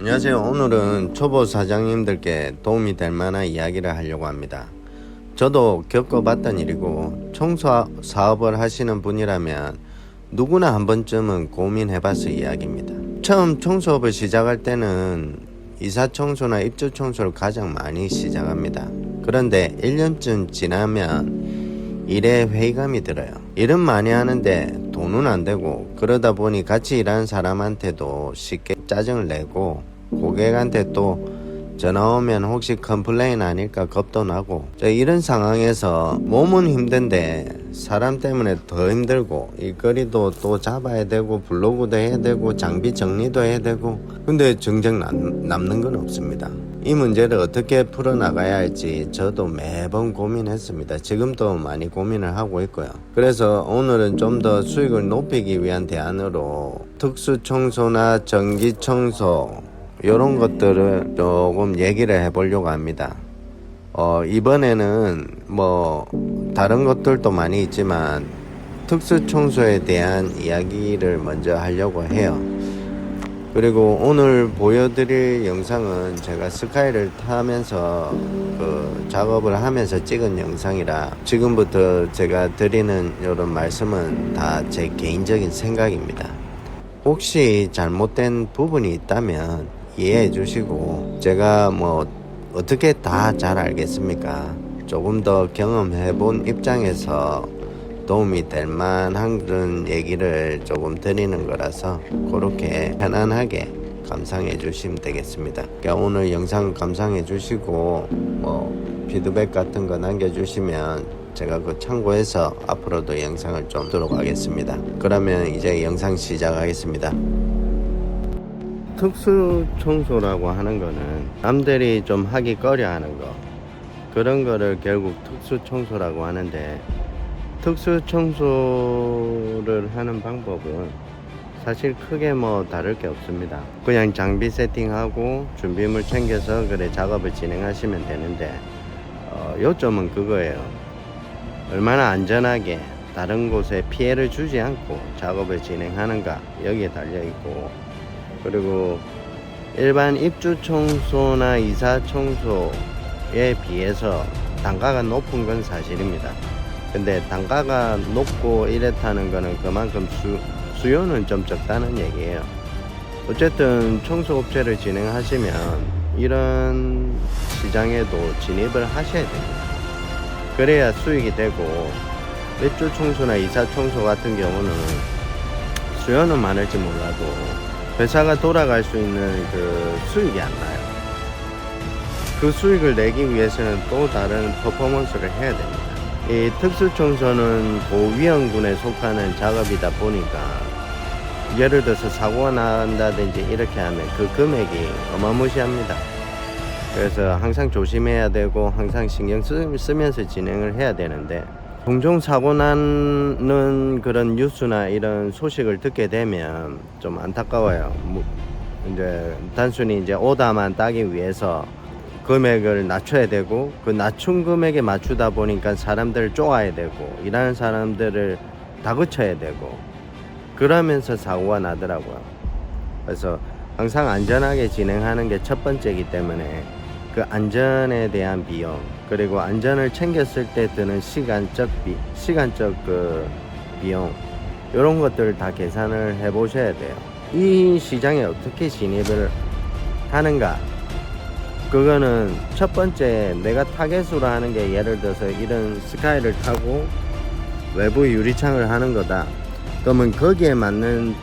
안녕하세요. 오늘은 초보 사장님들께 도움이 될 만한 이야기를 하려고 합니다. 저도 겪어봤던 일이고 청소 사업을 하시는 분이라면 누구나 한 번쯤은 고민해봤을 이야기입니다. 처음 청소업을 시작할 때는 이사 청소나 입주 청소를 가장 많이 시작합니다. 그런데 1년쯤 지나면 일에 회의감이 들어요. 일은 많이 하는데 돈은 안 되고, 그러다 보니 같이 일하는 사람한테도 쉽게 짜증을 내고, 고객한테 또 전화 오면 혹시 컴플레인 아닐까 겁도 나고, 이런 상황에서 몸은 힘든데 사람 때문에 더 힘들고, 일거리도 또 잡아야 되고, 블로그도 해야 되고, 장비 정리도 해야 되고, 근데 정작 남는 건 없습니다. 이 문제를 어떻게 풀어나가야 할지 저도 매번 고민했습니다. 지금도 많이 고민을 하고 있고요. 그래서 오늘은 좀 더 수익을 높이기 위한 대안으로 특수청소나 전기청소 이런 것들을 조금 얘기를 해보려고 합니다. 이번에는 다른 것들도 많이 있지만 특수청소에 대한 이야기를 먼저 하려고 해요. 그리고 오늘 보여드릴 영상은 제가 스카이를 타면서 작업을 하면서 찍은 영상이라 지금부터 제가 드리는 이런 말씀은 다 제 개인적인 생각입니다. 혹시 잘못된 부분이 있다면 이해해 주시고, 제가 어떻게 다 잘 알겠습니까? 조금 더 경험해 본 입장에서 도움이 될 만한 그런 얘기를 조금 드리는 거라서 그렇게 편안하게 감상해 주시면 되겠습니다. 그러니까 오늘 영상 감상해 주시고 피드백 같은 거 남겨주시면 제가 참고해서 앞으로도 영상을 좀 들어가겠습니다. 하겠습니다. 그러면 이제 영상 시작하겠습니다. 특수 청소라고 하는 거는 남들이 좀 하기 꺼려 하는 거, 그런 거를 결국 특수 청소라고 하는데, 특수 청소를 하는 방법은 사실 크게 다를 게 없습니다. 그냥 장비 세팅하고 준비물 챙겨서 작업을 진행하시면 되는데, 요점은 그거예요. 얼마나 안전하게 다른 곳에 피해를 주지 않고 작업을 진행하는가, 여기에 달려 있고, 그리고 일반 입주 청소나 이사 청소에 비해서 단가가 높은 건 사실입니다. 근데 단가가 높고 이렇다는 거는 그만큼 수요는 좀 적다는 얘기예요. 어쨌든 청소업체를 진행하시면 이런 시장에도 진입을 하셔야 됩니다. 그래야 수익이 되고, 입주 청소나 이사 청소 같은 경우는 수요는 많을지 몰라도 회사가 돌아갈 수 있는 수익이 안 나요. 그 수익을 내기 위해서는 또 다른 퍼포먼스를 해야 됩니다. 이 특수청소는 고위험군에 속하는 작업이다 보니까, 예를 들어서 사고가 난다든지 이렇게 하면 그 금액이 어마무시합니다. 그래서 항상 조심해야 되고 항상 신경 쓰면서 진행을 해야 되는데, 종종 사고 나는 그런 뉴스나 이런 소식을 듣게 되면 좀 안타까워요. 단순히 오다만 따기 위해서 금액을 낮춰야 되고, 그 낮춘 금액에 맞추다 보니까 사람들을 쪼아야 되고, 일하는 사람들을 다그쳐야 되고, 그러면서 사고가 나더라고요. 그래서 항상 안전하게 진행하는 게 첫 번째이기 때문에 그 안전에 대한 비용, 그리고 안전을 챙겼을 때 드는 시간적 비용, 이런 것들을 다 계산을 해 보셔야 돼요. 이 시장에 어떻게 진입을 하는가, 그거는 첫 번째 내가 타겟으로 하는 게, 예를 들어서 이런 스카이를 타고 외부 유리창을 하는 거다. 그러면 거기에 맞는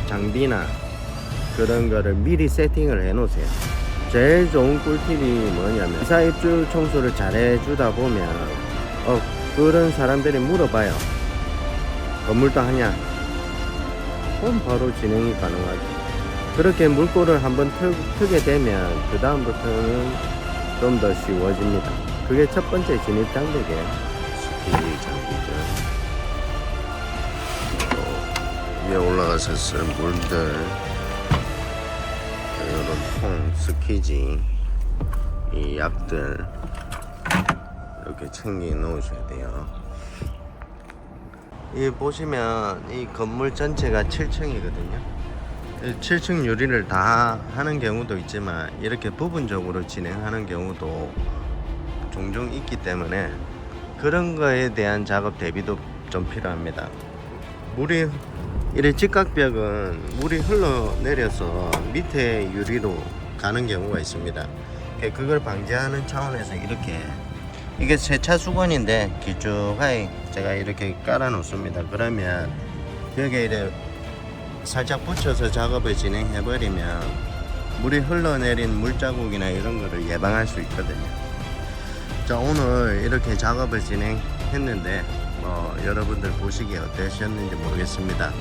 장비나 그런 거를 미리 세팅을 해 놓으세요. 제일 좋은 꿀팁이 뭐냐면, 이사 입주 청소를 잘 해주다 보면 그런 사람들이 물어봐요. 건물도 하냐? 그럼 바로 진행이 가능하죠. 그렇게 물꼬를 한번 트게 되면 그 다음부터는 좀 더 쉬워집니다. 그게 첫 번째 진입 장벽이에요. 스키지 장비죠. 위에 올라가서 쓸 물들, 이런 통, 스키지, 이 약들 이렇게 챙겨 놓으셔야 돼요. 이 보시면 이 건물 전체가 7층이거든요. 7층 유리를 다 하는 경우도 있지만 이렇게 부분적으로 진행하는 경우도 종종 있기 때문에 그런 거에 대한 작업 대비도 좀 필요합니다. 물이 이래 직각벽은 물이 흘러내려서 밑에 유리로 가는 경우가 있습니다. 그걸 방지하는 차원에서 이렇게, 이게 세차 수건인데 길쭉하게 제가 이렇게 깔아 놓습니다. 그러면 여기에 이래 살짝 붙여서 작업을 진행해 버리면 물이 흘러내린 물자국이나 이런 거를 예방할 수 있거든요. 자, 오늘 이렇게 작업을 진행했는데 여러분들 보시기에 어떠셨는지 모르겠습니다.